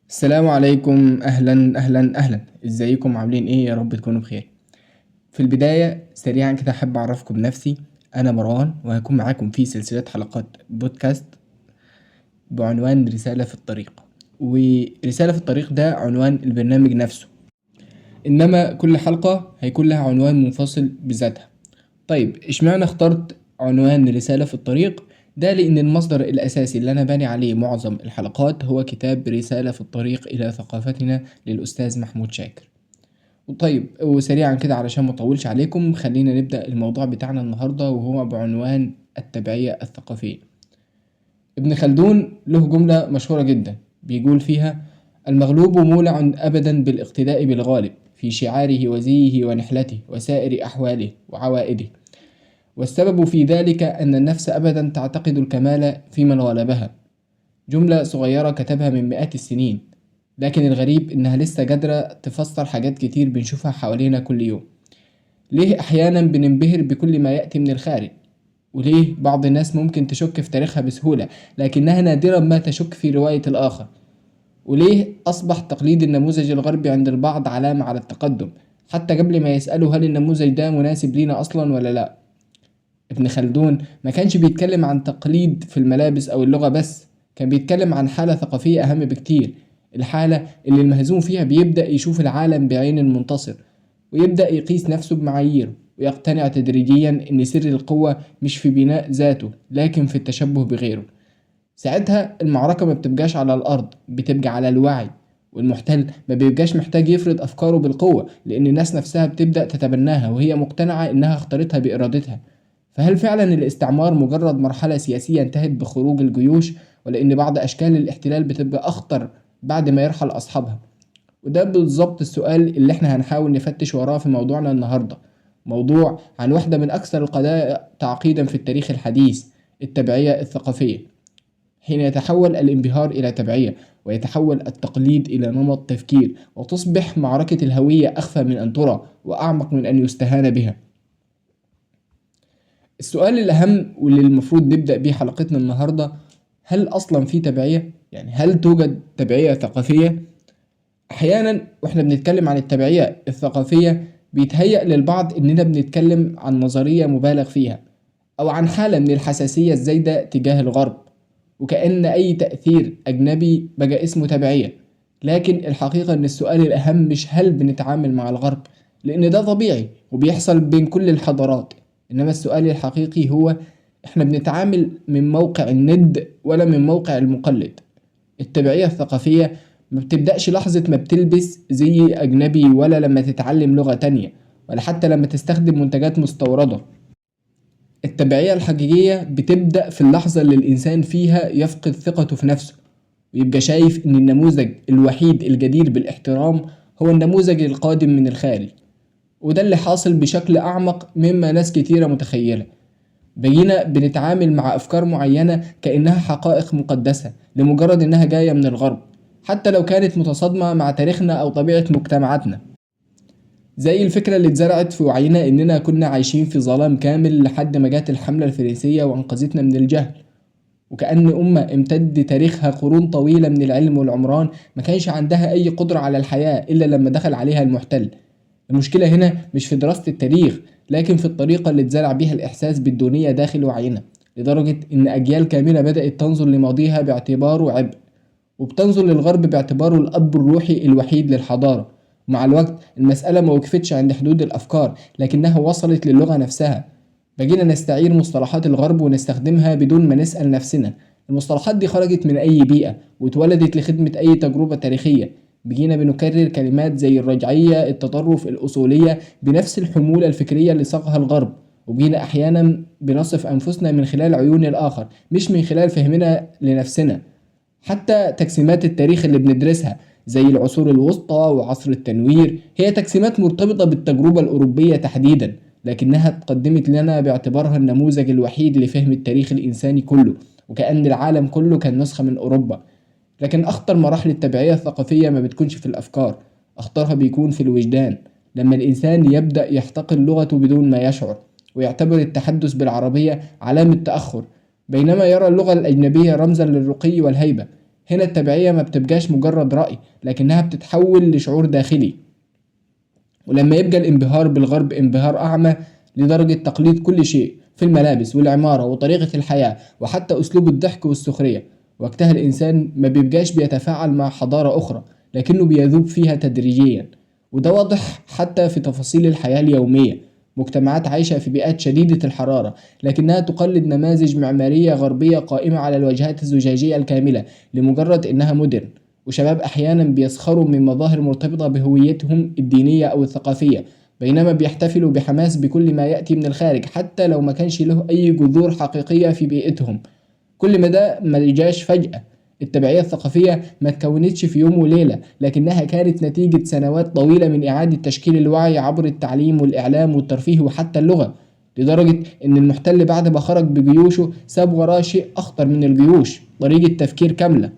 السلام عليكم، اهلا اهلا اهلا. ازيكم؟ عاملين ايه؟ يا رب تكونوا بخير. في البداية سريعا كده احب اعرفكم بنفسي. انا مروان وهكون معاكم في سلسلة حلقات بودكاست بعنوان رسالة في الطريق. ورسالة في الطريق ده عنوان البرنامج نفسه، انما كل حلقة هيكون لها عنوان منفصل بذاتها. طيب اشمعنى اخترت عنوان رسالة في الطريق؟ ده لأن المصدر الأساسي اللي أنا باني عليه معظم الحلقات هو كتاب رسالة في الطريق إلى ثقافتنا للأستاذ محمود شاكر. طيب وسريعا كده علشان مطولش عليكم، خلينا نبدأ الموضوع بتاعنا النهاردة وهو بعنوان التبعية الثقافية. ابن خلدون له جملة مشهورة جدا بيقول فيها: المغلوب مولع أبدا بالاقتداء بالغالب في شعاره وزيه ونحلته وسائر أحواله وعوائده، والسبب في ذلك أن النفس أبدا تعتقد الكمال في من غلبها. جملة صغيرة كتبها من مئات السنين، لكن الغريب إنها لسه قادرة تفسر حاجات كتير بنشوفها حوالينا كل يوم. ليه أحيانا بننبهر بكل ما يأتي من الخارج؟ وليه بعض الناس ممكن تشك في تاريخها بسهولة لكنها نادرا ما تشك في رواية الآخر؟ وليه أصبح تقليد النموذج الغربي عند البعض علامة على التقدم حتى قبل ما يسألوا هل النموذج ده مناسب لينا أصلا ولا لأ؟ ابن خلدون ما كانش بيتكلم عن تقليد في الملابس أو اللغة بس، كان بيتكلم عن حالة ثقافية أهم بكتير. الحالة اللي المهزوم فيها بيبدأ يشوف العالم بعين المنتصر، ويبدأ يقيس نفسه بمعاييره، ويقتنع تدريجيا إن سر القوة مش في بناء ذاته لكن في التشبه بغيره. ساعتها المعركة ما بتبقاش على الأرض، بتبقى على الوعي. والمحتل ما بيبقاش محتاج يفرض أفكاره بالقوة، لأن الناس نفسها بتبدأ تتبناها وهي مقتنعة إنها اختارتها بإرادتها. فهل فعلا الاستعمار مجرد مرحلة سياسية انتهت بخروج الجيوش، ولا إن بعض أشكال الاحتلال بتبقى أخطر بعد ما يرحل أصحابها؟ وده بالظبط السؤال اللي احنا هنحاول نفتش وراه في موضوعنا النهاردة، موضوع عن واحدة من أكثر القضايا تعقيدا في التاريخ الحديث: التبعية الثقافية. حين يتحول الانبهار إلى تبعية، ويتحول التقليد إلى نمط تفكير، وتصبح معركة الهوية أخفى من أن ترى وأعمق من أن يستهان بها. السؤال الأهم واللي المفروض نبدأ بيه حلقتنا النهاردة: هل أصلا في تبعية؟ يعني هل توجد تبعية ثقافية؟ أحيانا وإحنا بنتكلم عن التبعية الثقافية بيتهيأ للبعض إننا بنتكلم عن نظرية مبالغ فيها، أو عن حالة من الحساسية الزايدة تجاه الغرب، وكأن أي تأثير أجنبي بقى اسمه تبعية. لكن الحقيقة إن السؤال الأهم مش هل بنتعامل مع الغرب، لأن ده طبيعي وبيحصل بين كل الحضارات. إنما السؤال الحقيقي هو: إحنا بنتعامل من موقع الند ولا من موقع المقلد؟ التبعية الثقافية ما بتبدأش لحظة ما بتلبس زي أجنبي، ولا لما تتعلم لغة تانية، ولا حتى لما تستخدم منتجات مستوردة. التبعية الحقيقية بتبدأ في اللحظة اللي الإنسان فيها يفقد ثقته في نفسه، ويبقى شايف إن النموذج الوحيد الجدير بالاحترام هو النموذج القادم من الخارج. وده اللي حاصل بشكل أعمق مما ناس كتيرة متخيلة. بقينا بنتعامل مع أفكار معينة كأنها حقائق مقدسة لمجرد إنها جاية من الغرب، حتى لو كانت متصادمة مع تاريخنا أو طبيعة مجتمعاتنا. زي الفكرة اللي اتزرعت في وعينا إننا كنا عايشين في ظلام كامل لحد ما جات الحملة الفرنسية وأنقذتنا من الجهل، وكأن أمة امتد تاريخها قرون طويلة من العلم والعمران ما كانش عندها أي قدرة على الحياة إلا لما دخل عليها المحتل. المشكلة هنا مش في دراسة التاريخ، لكن في الطريقة اللي اتزرع بيها الإحساس بالدونية داخل وعينا، لدرجة إن أجيال كاملة بدأت تنظر لماضيها باعتباره عبء، وبتنظر للغرب باعتباره الأب الروحي الوحيد للحضارة. مع الوقت المسألة ما وقفتش عند حدود الأفكار، لكنها وصلت للغة نفسها. بقينا نستعير مصطلحات الغرب ونستخدمها بدون ما نسأل نفسنا. المصطلحات دي خرجت من أي بيئة واتولدت لخدمة أي تجربة تاريخية. بقينا بنكرر كلمات زي الرجعية، التطرف، الأصولية بنفس الحمولة الفكرية اللي صاغها الغرب، وبقينا أحيانا بنصف أنفسنا من خلال عيون الآخر مش من خلال فهمنا لنفسنا. حتى تقسيمات التاريخ اللي بندرسها زي العصور الوسطى وعصر التنوير هي تقسيمات مرتبطة بالتجربة الأوروبية تحديدا، لكنها اتقدمت لنا باعتبارها النموذج الوحيد لفهم التاريخ الإنساني كله، وكأن العالم كله كان نسخة من أوروبا. لكن أخطر مراحل التبعية الثقافية ما بتكونش في الأفكار، أخطرها بيكون في الوجدان. لما الإنسان يبدأ يحتقر لغته بدون ما يشعر، ويعتبر التحدث بالعربية علامة تأخر، بينما يرى اللغة الأجنبية رمزا للرقي والهيبة. هنا التبعية ما بتبقاش مجرد رأي، لكنها بتتحول لشعور داخلي. ولما يبقى الانبهار بالغرب انبهار أعمى لدرجة تقليد كل شيء في الملابس والعمارة وطريقة الحياة وحتى أسلوب الضحك والسخرية، وقتها الإنسان ما بيبقاش بيتفاعل مع حضارة أخرى، لكنه بيذوب فيها تدريجيا. وده واضح حتى في تفاصيل الحياة اليومية. مجتمعات عايشة في بيئات شديدة الحرارة لكنها تقلد نماذج معمارية غربية قائمة على الواجهات الزجاجية الكاملة لمجرد إنها مودرن. وشباب أحيانا بيسخروا من مظاهر مرتبطة بهويتهم الدينية أو الثقافية، بينما بيحتفلوا بحماس بكل ما يأتي من الخارج حتى لو ما كانش له أي جذور حقيقية في بيئتهم. كل ما ده ما جاش فجأة. التبعية الثقافية ما تكونتش في يوم وليلة، لكنها كانت نتيجة سنوات طويلة من إعادة تشكيل الوعي عبر التعليم والإعلام والترفيه وحتى اللغة، لدرجة إن المحتل بعد ما خرج بجيوشه ساب وراه شيء أخطر من الجيوش: طريقة تفكير كاملة.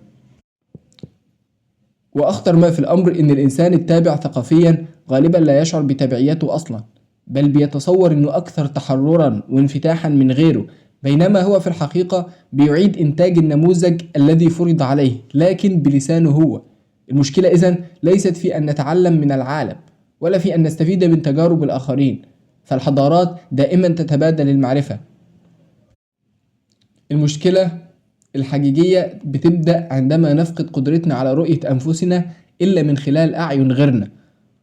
وأخطر ما في الأمر إن الإنسان التابع ثقافيا غالبا لا يشعر بتبعيته أصلا، بل بيتصور إنه أكثر تحررا وانفتاحا من غيره، بينما هو في الحقيقة بيعيد إنتاج النموذج الذي فرض عليه لكن بلسانه هو. المشكلة إذن ليست في أن نتعلم من العالم ولا في أن نستفيد من تجارب الآخرين، فالحضارات دائما تتبادل المعرفة. المشكلة الحقيقية بتبدأ عندما نفقد قدرتنا على رؤية أنفسنا إلا من خلال أعين غيرنا،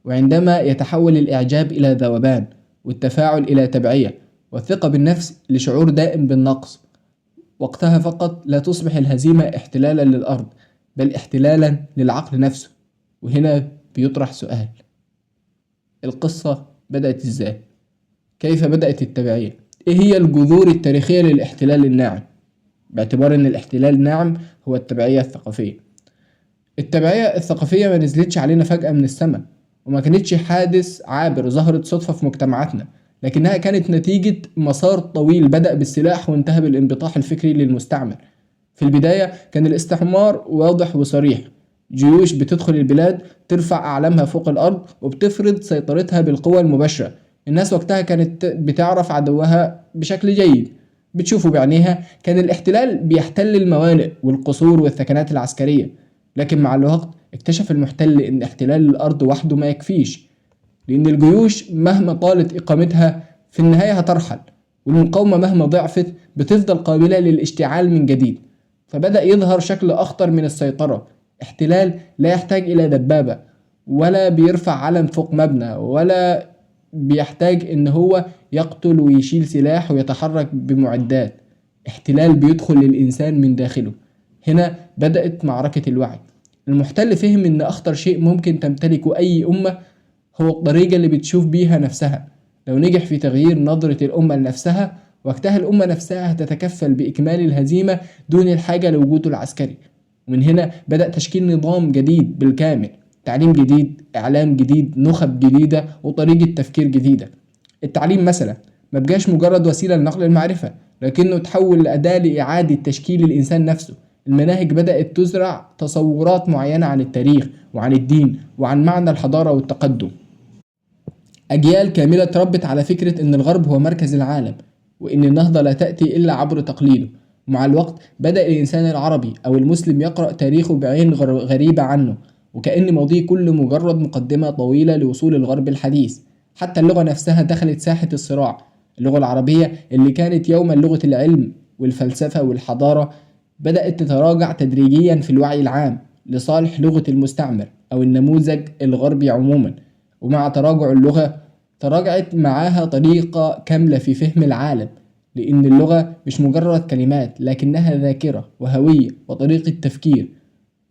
وعندما يتحول الإعجاب إلى ذوبان، والتفاعل إلى تبعية، والثقة بالنفس لشعور دائم بالنقص. وقتها فقط لا تصبح الهزيمة احتلالا للأرض، بل احتلالا للعقل نفسه. وهنا بيطرح سؤال: القصة بدأت إزاي؟ كيف بدأت التبعية؟ إيه هي الجذور التاريخية للاحتلال الناعم؟ باعتبار ان الاحتلال ناعم هو التبعية الثقافية. التبعية الثقافية ما نزلتش علينا فجأة من السماء، وما كانتش حادث عابر ظهرت صدفة في مجتمعاتنا، لكنها كانت نتيجة مسار طويل بدأ بالسلاح وانتهى بالانبطاح الفكري للمستعمر. في البداية كان الاستعمار واضح وصريح: جيوش بتدخل البلاد ترفع أعلامها فوق الأرض وبتفرض سيطرتها بالقوة المباشرة. الناس وقتها كانت بتعرف عدوها بشكل جيد، بتشوفه بعينيها. كان الاحتلال بيحتل الموانئ والقصور والثكنات العسكرية، لكن مع الوقت اكتشف المحتل ان احتلال الأرض وحده ما يكفيش، لأن الجيوش مهما طالت إقامتها في النهاية هترحل، والمقاومة مهما ضعفت بتفضل قابلة للاشتعال من جديد. فبدأ يظهر شكل أخطر من السيطرة: احتلال لا يحتاج إلى دبابة، ولا بيرفع علم فوق مبنى، ولا بيحتاج إن هو يقتل ويشيل سلاح ويتحرك بمعدات. احتلال بيدخل للإنسان من داخله. هنا بدأت معركة الوعي. المحتل فهم إن أخطر شيء ممكن تمتلكه أي أمة هو الطريقة اللي بتشوف بيها نفسها. لو نجح في تغيير نظرة الأمة لنفسها، وقتها الأمة نفسها هتتكفل بإكمال الهزيمة دون الحاجة لوجوده العسكري. ومن هنا بدأ تشكيل نظام جديد بالكامل: تعليم جديد، إعلام جديد، نخب جديدة، وطريقة تفكير جديدة. التعليم مثلا ما بقاش مجرد وسيلة لنقل المعرفة، لكنه تحول لأداة لإعادة تشكيل الإنسان نفسه. المناهج بدأت تزرع تصورات معينة عن التاريخ وعن الدين وعن معنى الحضارة والتقدم. أجيال كاملة تربت على فكرة إن الغرب هو مركز العالم، وإن النهضة لا تأتي إلا عبر تقليده. ومع الوقت بدأ الإنسان العربي أو المسلم يقرأ تاريخه بعين غريبة عنه، وكأن ماضيه كله مجرد مقدمة طويلة لوصول الغرب الحديث. حتى اللغة نفسها دخلت ساحة الصراع. اللغة العربية اللي كانت يوما لغة العلم والفلسفة والحضارة بدأت تتراجع تدريجيا في الوعي العام لصالح لغة المستعمر أو النموذج الغربي عموما. ومع تراجع اللغة تراجعت معاها طريقة كاملة في فهم العالم، لأن اللغة مش مجرد كلمات، لكنها ذاكرة وهوية وطريقة تفكير.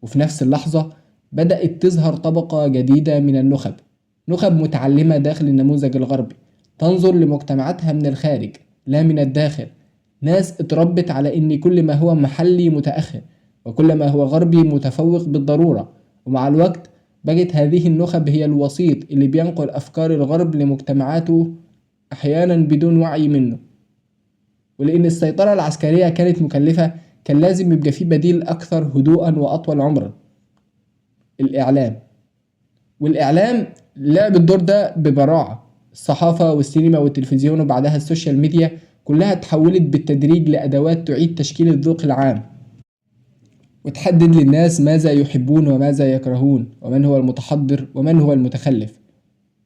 وفي نفس اللحظة بدأت تظهر طبقة جديدة من النخب، نخب متعلمة داخل النموذج الغربي، تنظر لمجتمعاتها من الخارج لا من الداخل. ناس اتربت على إن كل ما هو محلي متأخر، وكل ما هو غربي متفوق بالضرورة. ومع الوقت بقت هذه النخب هي الوسيط اللي بينقل أفكار الغرب لمجتمعاته أحيانا بدون وعي منه. ولأن السيطرة العسكرية كانت مكلفة، كان لازم يبقى فيه بديل أكثر هدوءا وأطول عمرا: الإعلام. والإعلام لعب الدور ده ببراعة. الصحافة والسينما والتلفزيون وبعدها السوشيال ميديا كلها تحولت بالتدريج لأدوات تعيد تشكيل الذوق العام. وتحدد للناس ماذا يحبون وماذا يكرهون، ومن هو المتحضر ومن هو المتخلف.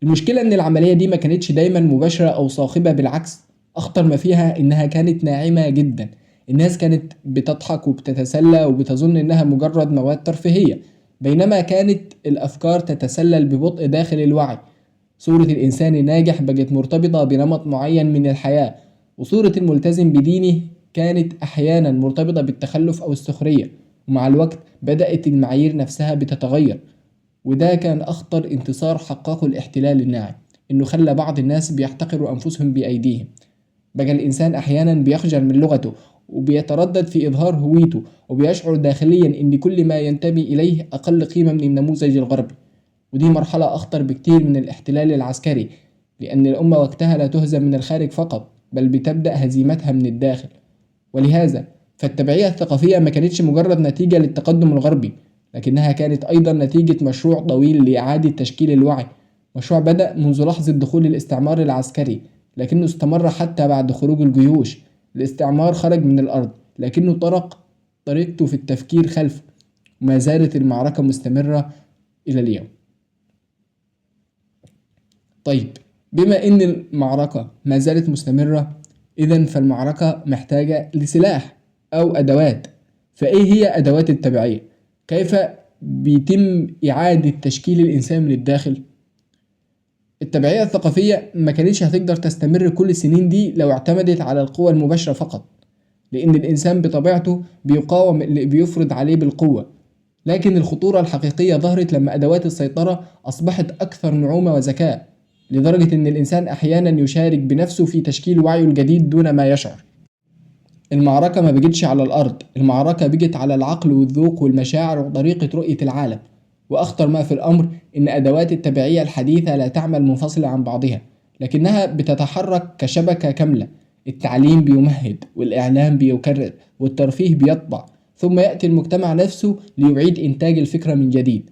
المشكلة إن العملية دي ما كانتش دايما مباشرة أو صاخبة، بالعكس أخطر ما فيها إنها كانت ناعمة جدا. الناس كانت بتضحك وبتتسلى وبتظن إنها مجرد مواد ترفيهية، بينما كانت الأفكار تتسلل ببطء داخل الوعي. صورة الإنسان الناجح بقت مرتبطة بنمط معين من الحياة، وصورة الملتزم بدينه كانت أحيانا مرتبطة بالتخلف أو السخرية. ومع الوقت بدأت المعايير نفسها بتتغير، وده كان أخطر انتصار حققه الاحتلال الناعم، إنه خلى بعض الناس بيحتقروا أنفسهم بأيديهم. بقى الإنسان أحيانا بيخجل من لغته وبيتردد في إظهار هويته، وبيشعر داخليا إن كل ما ينتمي إليه أقل قيمة من النموذج الغربي. ودي مرحلة أخطر بكتير من الاحتلال العسكري، لأن الأمة وقتها لا تهزم من الخارج فقط، بل بتبدأ هزيمتها من الداخل. ولهذا فالتبعية الثقافية ما كانتش مجرد نتيجة للتقدم الغربي، لكنها كانت أيضا نتيجة مشروع طويل لإعادة تشكيل الوعي. مشروع بدأ منذ لحظة دخول الاستعمار العسكري، لكنه استمر حتى بعد خروج الجيوش. الاستعمار خرج من الأرض، لكنه طرق طريقته في التفكير خلفه، وما زالت المعركة مستمرة إلى اليوم. طيب، بما إن المعركة ما زالت مستمرة، إذن فالمعركة محتاجة لسلاح أو أدوات. فإيه هي أدوات التبعية؟ كيف بيتم إعادة تشكيل الإنسان من الداخل؟ التبعية الثقافية ما كانتش هتقدر تستمر كل السنين دي لو اعتمدت على القوة المباشرة فقط، لأن الإنسان بطبيعته بيقاوم اللي بيفرض عليه بالقوة. لكن الخطورة الحقيقية ظهرت لما أدوات السيطرة أصبحت أكثر نعومة وذكاء، لدرجة إن الإنسان أحيانا يشارك بنفسه في تشكيل وعيه الجديد دون ما يشعر. المعركة ما بقتش على الأرض، المعركة بقت على العقل والذوق والمشاعر وطريقة رؤية العالم. وأخطر ما في الأمر إن أدوات التبعية الحديثة لا تعمل منفصلة عن بعضها، لكنها بتتحرك كشبكة كاملة. التعليم بيمهد، والإعلام بيكرر، والترفيه بيطبع، ثم يأتي المجتمع نفسه ليعيد إنتاج الفكرة من جديد.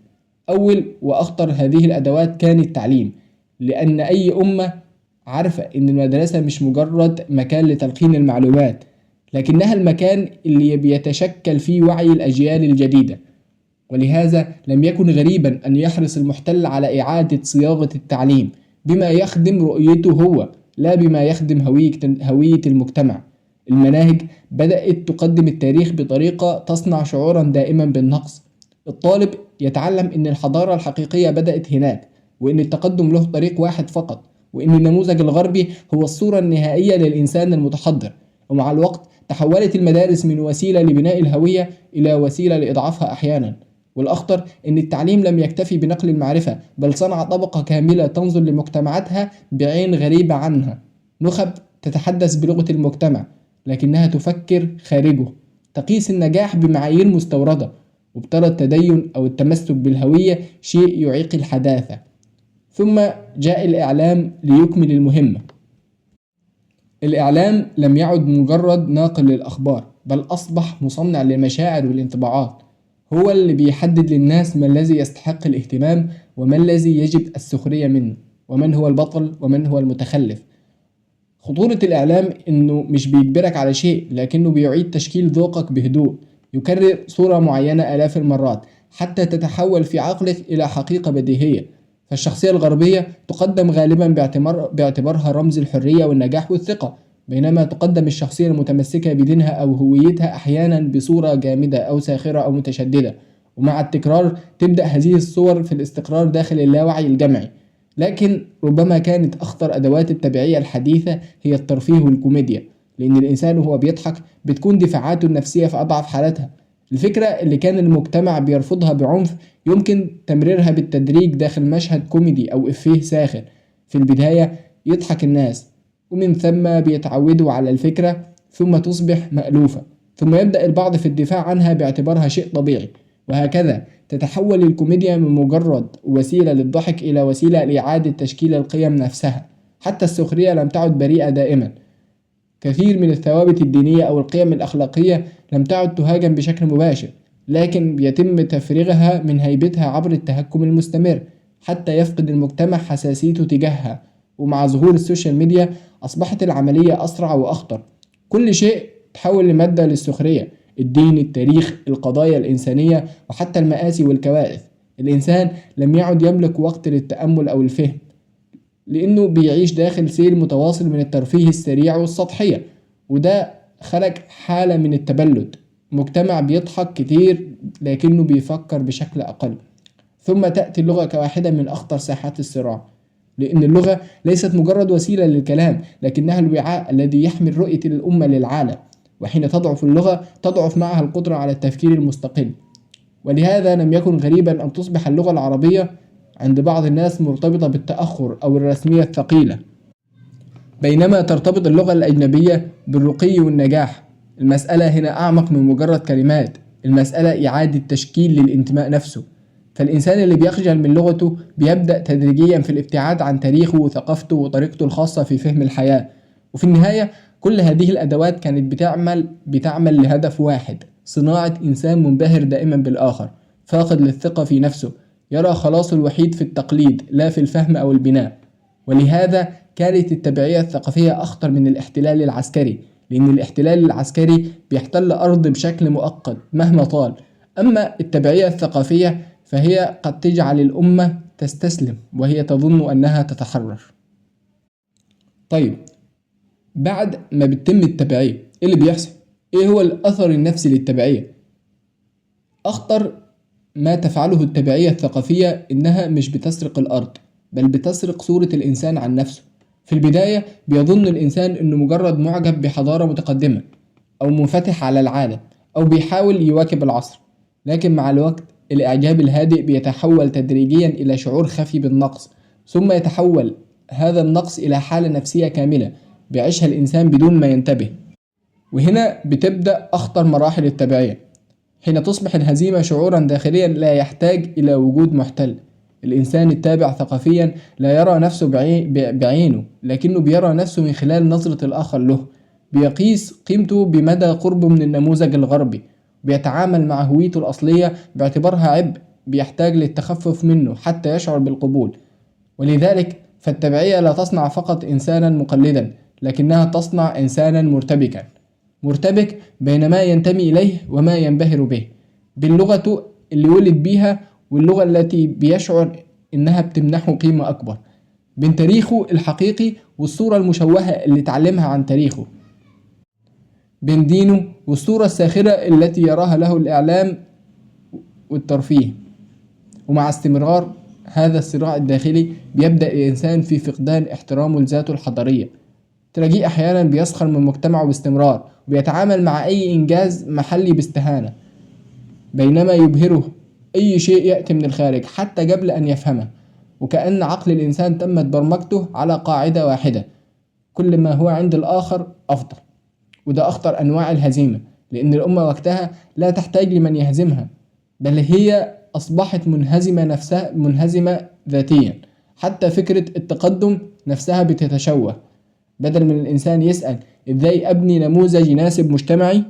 أول وأخطر هذه الأدوات كان التعليم، لأن أي أمة عارفة إن المدرسة مش مجرد مكان لتلقين المعلومات، لكنها المكان اللي بيتشكل فيه وعي الأجيال الجديدة. ولهذا لم يكن غريبا أن يحرص المحتل على إعادة صياغة التعليم بما يخدم رؤيته هو، لا بما يخدم هوية المجتمع. المناهج بدأت تقدم التاريخ بطريقة تصنع شعورا دائما بالنقص. الطالب يتعلم أن الحضارة الحقيقية بدأت هناك، وأن التقدم له طريق واحد فقط، وأن النموذج الغربي هو الصورة النهائية للإنسان المتحضر. ومع الوقت تحولت المدارس من وسيلة لبناء الهوية إلى وسيلة لإضعافها أحيانا. والأخطر أن التعليم لم يكتفي بنقل المعرفة، بل صنع طبقة كاملة تنظر لمجتمعاتها بعين غريبة عنها. نخب تتحدث بلغة المجتمع، لكنها تفكر خارجه، تقيس النجاح بمعايير مستوردة، وبترى التدين أو التمسك بالهوية شيء يعيق الحداثة. ثم جاء الإعلام ليكمل المهمة. الإعلام لم يعد مجرد ناقل للأخبار، بل أصبح مصنع للمشاعر والانطباعات. هو اللي بيحدد للناس ما الذي يستحق الاهتمام وما الذي يجب السخرية منه، ومن هو البطل ومن هو المتخلف. خطورة الإعلام إنه مش بيجبرك على شيء، لكنه بيعيد تشكيل ذوقك بهدوء، يكرر صورة معينة آلاف المرات حتى تتحول في عقلك إلى حقيقة بديهية. فالشخصية الغربية تقدم غالبا باعتبارها رمز الحرية والنجاح والثقة، بينما تقدم الشخصية المتمسكة بدينها أو هويتها أحيانا بصورة جامدة أو ساخرة أو متشددة. ومع التكرار تبدأ هذه الصور في الاستقرار داخل اللاوعي الجمعي. لكن ربما كانت أخطر أدوات التبعية الحديثة هي الترفيه والكوميديا، لأن الإنسان وهو بيضحك بتكون دفاعاته النفسية في أضعف حالتها. الفكرة اللي كان المجتمع بيرفضها بعنف يمكن تمريرها بالتدريج داخل مشهد كوميدي أو إفيه ساخر. في البداية يضحك الناس، ومن ثم بيتعودوا على الفكرة، ثم تصبح مألوفة، ثم يبدأ البعض في الدفاع عنها باعتبارها شيء طبيعي. وهكذا تتحول الكوميديا من مجرد وسيلة للضحك إلى وسيلة لإعادة تشكيل القيم نفسها. حتى السخرية لم تعد بريئة دائما. كثير من الثوابت الدينية أو القيم الأخلاقية لم تعد تهاجم بشكل مباشر، لكن بيتم تفريغها من هيبتها عبر التهكم المستمر حتى يفقد المجتمع حساسيته تجاهها. ومع ظهور السوشيال ميديا أصبحت العملية أسرع وأخطر. كل شيء تحول لمادة للسخرية. الدين، التاريخ، القضايا الإنسانية، وحتى المآسي والكوارث. الإنسان لم يعد يملك وقت للتأمل أو الفهم، لأنه بيعيش داخل سير متواصل من الترفيه السريع والسطحية، وده خلق حالة من التبلد، مجتمع بيضحك كتير لكنه بيفكر بشكل أقل. ثم تأتي اللغة كواحدة من أخطر ساحات الصراع، لأن اللغة ليست مجرد وسيلة للكلام، لكنها الوعاء الذي يحمل رؤية الأمة للعالم. وحين تضعف اللغة تضعف معها القدرة على التفكير المستقل. ولهذا لم يكن غريبا أن تصبح اللغة العربية عند بعض الناس مرتبطة بالتأخر أو الرسمية الثقيلة، بينما ترتبط اللغة الأجنبية بالرقي والنجاح. المسألة هنا أعمق من مجرد كلمات، المسألة إعادة تشكيل للانتماء نفسه. فالإنسان اللي بيخجل من لغته بيبدأ تدريجيا في الابتعاد عن تاريخه وثقافته وطريقته الخاصة في فهم الحياة. وفي النهاية كل هذه الأدوات كانت بتعمل لهدف واحد: صناعة إنسان منبهر دائما بالآخر، فاقد للثقة في نفسه، يرى خلاصه الوحيد في التقليد لا في الفهم أو البناء. ولهذا كانت التبعية الثقافية أخطر من الاحتلال العسكري، لأن الاحتلال العسكري بيحتل أرض بشكل مؤقت مهما طال، أما التبعية الثقافية فهي قد تجعل الأمة تستسلم وهي تظن أنها تتحرر. طيب، بعد ما بتتم التبعية إيه اللي بيحصل؟ إيه هو الأثر النفسي للتبعية؟ أخطر ما تفعله التبعية الثقافية إنها مش بتسرق الأرض، بل بتسرق صورة الإنسان عن نفسه. في البداية بيظن الإنسان إنه مجرد معجب بحضارة متقدمة، أو منفتح على العالم، أو بيحاول يواكب العصر. لكن مع الوقت الإعجاب الهادئ بيتحول تدريجيا إلى شعور خفي بالنقص، ثم يتحول هذا النقص إلى حالة نفسية كاملة بيعيشها الإنسان بدون ما ينتبه. وهنا بتبدأ أخطر مراحل التبعية، حين تصبح الهزيمة شعورا داخليا لا يحتاج إلى وجود محتل. الإنسان التابع ثقافيا لا يرى نفسه بعينه، لكنه بيرى نفسه من خلال نظرة الآخر له، بيقيس قيمته بمدى قربه من النموذج الغربي، بيتعامل مع هويته الأصلية باعتبارها عبء بيحتاج للتخفف منه حتى يشعر بالقبول. ولذلك فالتبعية لا تصنع فقط إنسانا مقلدا، لكنها تصنع إنسانا مرتبك بين ما ينتمي إليه وما ينبهر به، باللغة اللي ولد بيها واللغة التي بيشعر إنها بتمنحه قيمة أكبر، بين تاريخه الحقيقي والصورة المشوهة اللي اتعلمها عن تاريخه، بين دينه والصورة الساخرة التي يراها له الإعلام والترفيه. ومع استمرار هذا الصراع الداخلي بيبدأ الإنسان في فقدان احترامه لذاته الحضارية. تلاقيه أحيانا بيسخر من مجتمعه باستمرار، وبيتعامل مع أي إنجاز محلي باستهانة، بينما يبهره أي شيء يأتي من الخارج حتى قبل أن يفهمه. وكأن عقل الإنسان تمت برمجته على قاعدة واحدة: كل ما هو عند الآخر أفضل. وده أخطر أنواع الهزيمة، لأن الأمة وقتها لا تحتاج لمن يهزمها، بل هي أصبحت منهزمة ذاتيا. حتى فكرة التقدم نفسها بتتشوه. بدل من الإنسان يسأل إزاي أبني نموذج يناسب مجتمعي،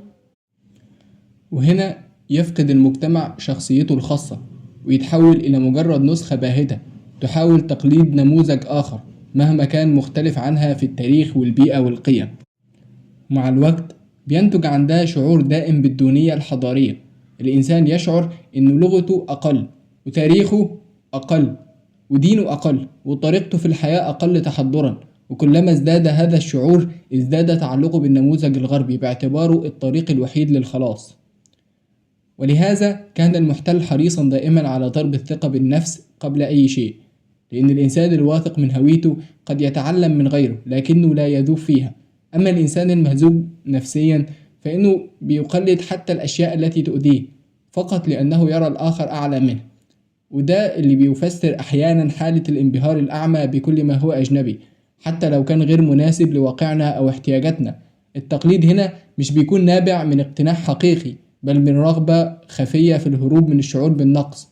وهنا يفقد المجتمع شخصيته الخاصة ويتحول إلى مجرد نسخة باهتة تحاول تقليد نموذج آخر مهما كان مختلف عنها في التاريخ والبيئة والقيم. مع الوقت بينتج عن ده شعور دائم بالدونية الحضارية. الإنسان يشعر إن لغته أقل، وتاريخه أقل، ودينه أقل، وطريقته في الحياة أقل تحضرا. وكلما ازداد هذا الشعور ازداد تعلقه بالنموذج الغربي باعتباره الطريق الوحيد للخلاص. ولهذا كان المحتل حريصا دائما على ضرب الثقة بالنفس قبل أي شيء، لأن الإنسان الواثق من هويته قد يتعلم من غيره لكنه لا يذوب فيها. أما الإنسان المهزوم نفسيا فإنه بيقلد حتى الأشياء التي تؤذيه فقط لأنه يرى الآخر أعلى منه. وده اللي بيفسر أحيانا حالة الانبهار الأعمى بكل ما هو أجنبي حتى لو كان غير مناسب لواقعنا أو احتياجاتنا. التقليد هنا مش بيكون نابع من اقتناع حقيقي، بل من رغبة خفية في الهروب من الشعور بالنقص.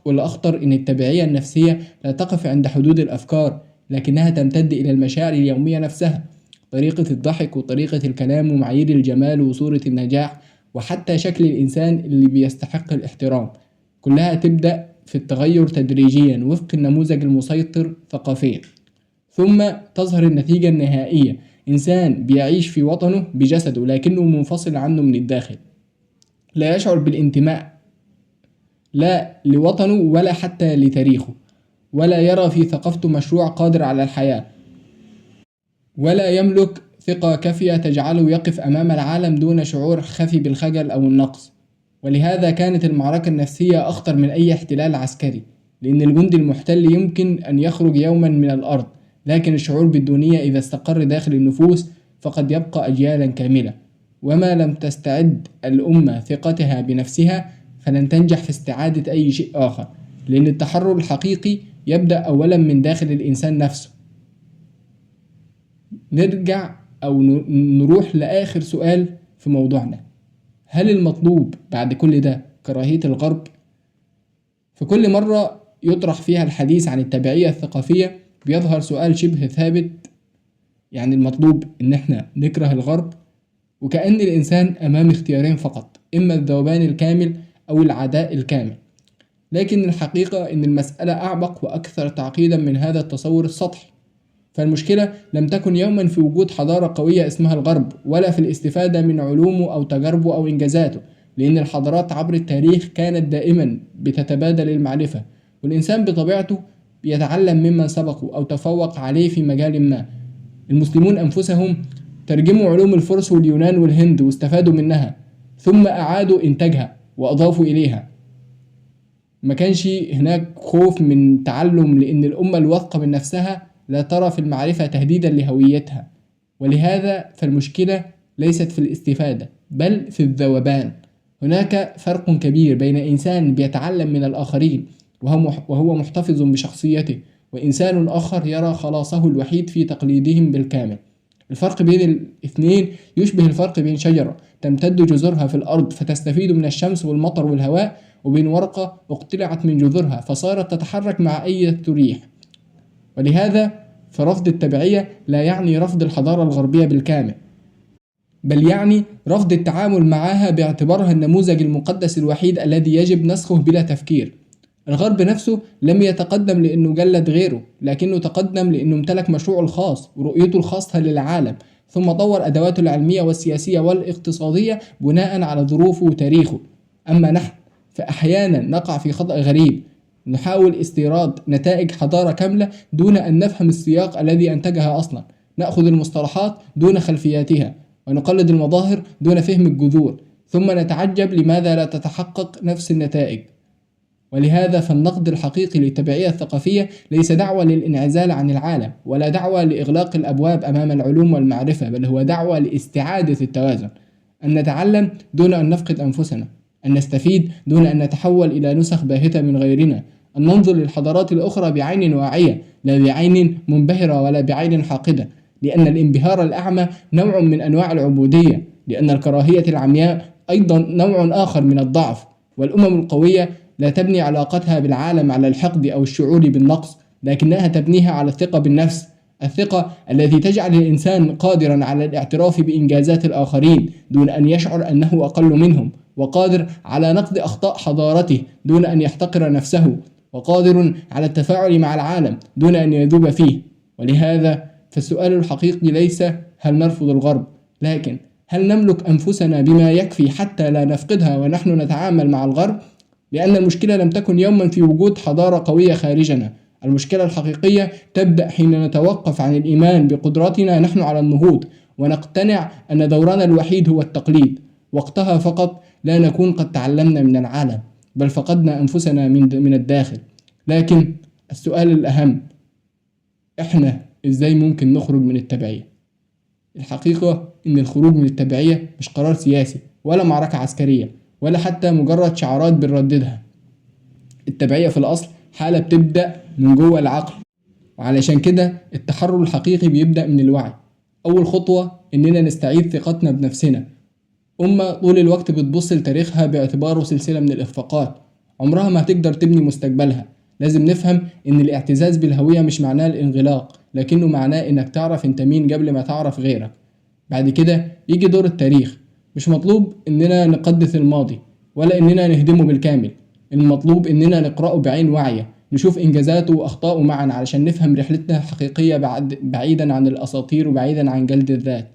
والأخطر إن التبعية النفسية لا تقف عند حدود الأفكار، لكنها تمتد إلى المشاعر اليومية نفسها، طريقة الضحك وطريقة الكلام ومعايير الجمال وصورة النجاح وحتى شكل الإنسان اللي بيستحق الاحترام. كلها تبدأ في التغير تدريجيا وفق النموذج المسيطر ثقافيا، ثم تظهر النتيجة النهائية: إنسان بيعيش في وطنه بجسده لكنه منفصل عنه من الداخل. لا يشعر بالانتماء لا لوطنه ولا حتى لتاريخه، ولا يرى في ثقافته مشروع قادر على الحياة، ولا يملك ثقة كافية تجعله يقف أمام العالم دون شعور خفي بالخجل أو النقص. ولهذا كانت المعركة النفسية أخطر من أي احتلال عسكري، لأن الجندي المحتل يمكن أن يخرج يوما من الأرض، لكن الشعور بالدونية إذا استقر داخل النفوس فقد يبقى أجيالا كاملة. وما لم تستعد الأمة ثقتها بنفسها فلن تنجح في استعادة أي شيء آخر، لأن التحرر الحقيقي يبدأ أولا من داخل الإنسان نفسه. نرجع أو نروح لآخر سؤال في موضوعنا: هل المطلوب بعد كل ده كراهية الغرب؟ في كل مرة يطرح فيها الحديث عن التبعية الثقافية بيظهر سؤال شبه ثابت، يعني المطلوب إن احنا نكره الغرب، وكأن الإنسان أمام اختيارين فقط: إما الذوبان الكامل أو العداء الكامل. لكن الحقيقة إن المسألة أعمق وأكثر تعقيدا من هذا التصور السطحي. فالمشكلة لم تكن يوما في وجود حضارة قوية اسمها الغرب، ولا في الاستفادة من علومه أو تجاربه أو إنجازاته، لأن الحضارات عبر التاريخ كانت دائما بتتبادل المعرفة، والإنسان بطبيعته بيتعلم ممن سبقه أو تفوق عليه في مجال ما. المسلمون أنفسهم ترجموا علوم الفرس واليونان والهند واستفادوا منها، ثم أعادوا إنتاجها وأضافوا إليها. ما كانش هناك خوف من تعلم، لأن الأمة الواثقة من نفسها لا ترى في المعرفة تهديدا لهويتها. ولهذا فالمشكلة ليست في الاستفادة بل في الذوبان. هناك فرق كبير بين إنسان بيتعلم من الآخرين وهو محتفظ بشخصيته، وإنسان آخر يرى خلاصه الوحيد في تقليدهم بالكامل. الفرق بين الاثنين يشبه الفرق بين شجرة تمتد جذورها في الأرض فتستفيد من الشمس والمطر والهواء، وبين ورقة اقتلعت من جذورها فصارت تتحرك مع أي ريح. ولهذا فرفض التبعية لا يعني رفض الحضارة الغربية بالكامل، بل يعني رفض التعامل معها باعتبارها النموذج المقدس الوحيد الذي يجب نسخه بلا تفكير. الغرب نفسه لم يتقدم لأنه جلد غيره، لكنه تقدم لأنه امتلك مشروعه الخاص ورؤيته الخاصة للعالم، ثم طور أدواته العلمية والسياسية والاقتصادية بناء على ظروفه وتاريخه. أما نحن فأحيانا نقع في خطأ غريب: نحاول استيراد نتائج حضارة كاملة دون أن نفهم السياق الذي أنتجها أصلا، نأخذ المصطلحات دون خلفياتها، ونقلد المظاهر دون فهم الجذور، ثم نتعجب لماذا لا تتحقق نفس النتائج. ولهذا فالنقد الحقيقي للتبعية الثقافية ليس دعوة للانعزال عن العالم، ولا دعوة لإغلاق الأبواب أمام العلوم والمعرفة، بل هو دعوة لاستعادة التوازن، أن نتعلم دون أن نفقد أنفسنا، أن نستفيد دون أن نتحول إلى نسخ باهتة من غيرنا، أن ننظر للحضارات الأخرى بعين واعية لا بعين منبهرة ولا بعين حاقدة، لأن الانبهار الأعمى نوع من أنواع العبودية، لأن الكراهية العمياء أيضا نوع آخر من الضعف. والأمم القوية لا تبني علاقتها بالعالم على الحقد أو الشعور بالنقص، لكنها تبنيها على الثقة بالنفس، الثقة التي تجعل الإنسان قادرا على الاعتراف بإنجازات الآخرين دون أن يشعر أنه أقل منهم، وقادر على نقد أخطاء حضارته دون أن يحتقر نفسه، وقادر على التفاعل مع العالم دون أن يذوب فيه. ولهذا فالسؤال الحقيقي ليس هل نرفض الغرب، لكن هل نملك أنفسنا بما يكفي حتى لا نفقدها ونحن نتعامل مع الغرب؟ لأن المشكلة لم تكن يوما في وجود حضارة قوية خارجنا. المشكلة الحقيقية تبدأ حين نتوقف عن الإيمان بقدرتنا نحن على النهوض، ونقتنع أن دورنا الوحيد هو التقليد. وقتها فقط لا نكون قد تعلمنا من العالم، بل فقدنا أنفسنا من الداخل. لكن السؤال الأهم: إحنا إزاي ممكن نخرج من التبعية؟ الحقيقة إن الخروج من التبعية مش قرار سياسي ولا معركة عسكرية ولا حتى مجرد شعارات بنرددها. التبعية في الأصل حالة بتبدأ من جوه العقل، وعلشان كده التحرر الحقيقي بيبدأ من الوعي. أول خطوة إننا نستعيد ثقتنا بنفسنا. أمة طول الوقت بتبص لتاريخها باعتباره سلسلة من الإخفاقات، عمرها ما هتقدر تبني مستقبلها. لازم نفهم إن الاعتزاز بالهوية مش معناه الانغلاق، لكنه معناه إنك تعرف أنت مين قبل ما تعرف غيرك. بعد كده يجي دور التاريخ. مش مطلوب إننا نقدس الماضي ولا إننا نهدمه بالكامل، المطلوب إننا نقرأه بعين واعية، نشوف إنجازاته وأخطاؤه معا علشان نفهم رحلتنا الحقيقية بعيدا عن الأساطير وبعيدا عن جلد الذات.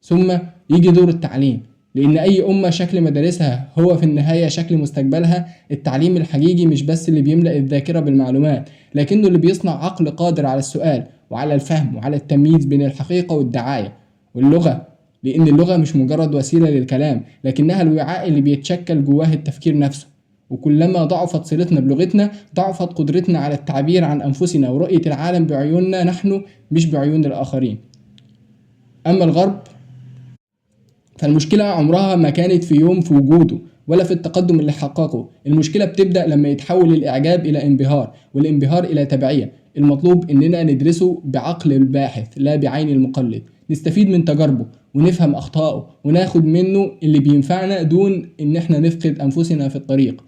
ثم يجي دور التعليم. لأن أي أمة شكل مدارسها هو في النهاية شكل مستقبلها. التعليم الحقيقي مش بس اللي بيملأ الذاكرة بالمعلومات، لكنه اللي بيصنع عقل قادر على السؤال وعلى الفهم وعلى التمييز بين الحقيقة والدعاية. واللغة، لأن اللغة مش مجرد وسيلة للكلام، لكنها الوعاء اللي بيتشكل جواه التفكير نفسه. وكلما ضعفت صلتنا بلغتنا ضعفت قدرتنا على التعبير عن أنفسنا ورؤية العالم بعيوننا نحن مش بعيون الآخرين. أما الغرب فالمشكلة عمرها ما كانت في يوم في وجوده ولا في التقدم اللي حققه. المشكلة بتبدأ لما يتحول الإعجاب إلى انبهار والانبهار إلى تبعية. المطلوب إننا ندرسه بعقل الباحث لا بعين المقلد، نستفيد من تجاربه ونفهم أخطائه وناخد منه اللي بينفعنا دون إن احنا نفقد أنفسنا في الطريق.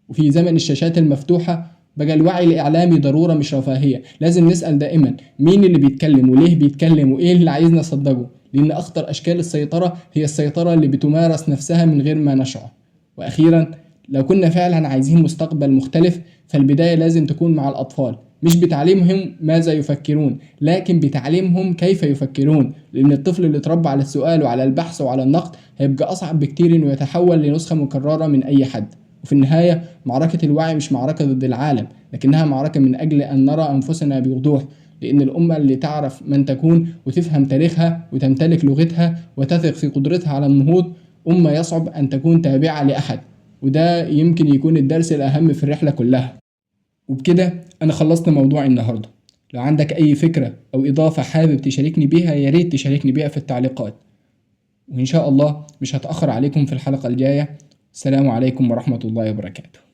وفي زمن الشاشات المفتوحة بقى الوعي الإعلامي ضرورة مش رفاهية. لازم نسأل دائما مين اللي بيتكلم وليه بيتكلم وإيه اللي عايزنا نصدقه، لأن أخطر أشكال السيطرة هي السيطرة اللي بتمارس نفسها من غير ما نشعر. وأخيرا، لو كنا فعلا عايزين مستقبل مختلف فالبداية لازم تكون مع الأطفال، مش بتعليمهم ماذا يفكرون لكن بتعليمهم كيف يفكرون. لأن الطفل اللي اتربى على السؤال وعلى البحث وعلى النقد هيبقى أصعب بكتير إنه يتحول لنسخة مكررة من أي حد. وفي النهاية معركة الوعي مش معركة ضد العالم، لكنها معركة من أجل أن نرى أنفسنا بوضوح. لأن الأمة اللي تعرف من تكون وتفهم تاريخها وتمتلك لغتها وتثق في قدرتها على النهوض أمة يصعب أن تكون تابعة لأحد. وده يمكن يكون الدرس الأهم في الرحلة كلها. وبكده أنا خلصت موضوعي النهاردة. لو عندك أي فكرة أو إضافة حابب تشاركني بيها ياريت تشاركني بيها في التعليقات، وإن شاء الله مش هتأخر عليكم في الحلقة الجاية. السلام عليكم ورحمة الله وبركاته.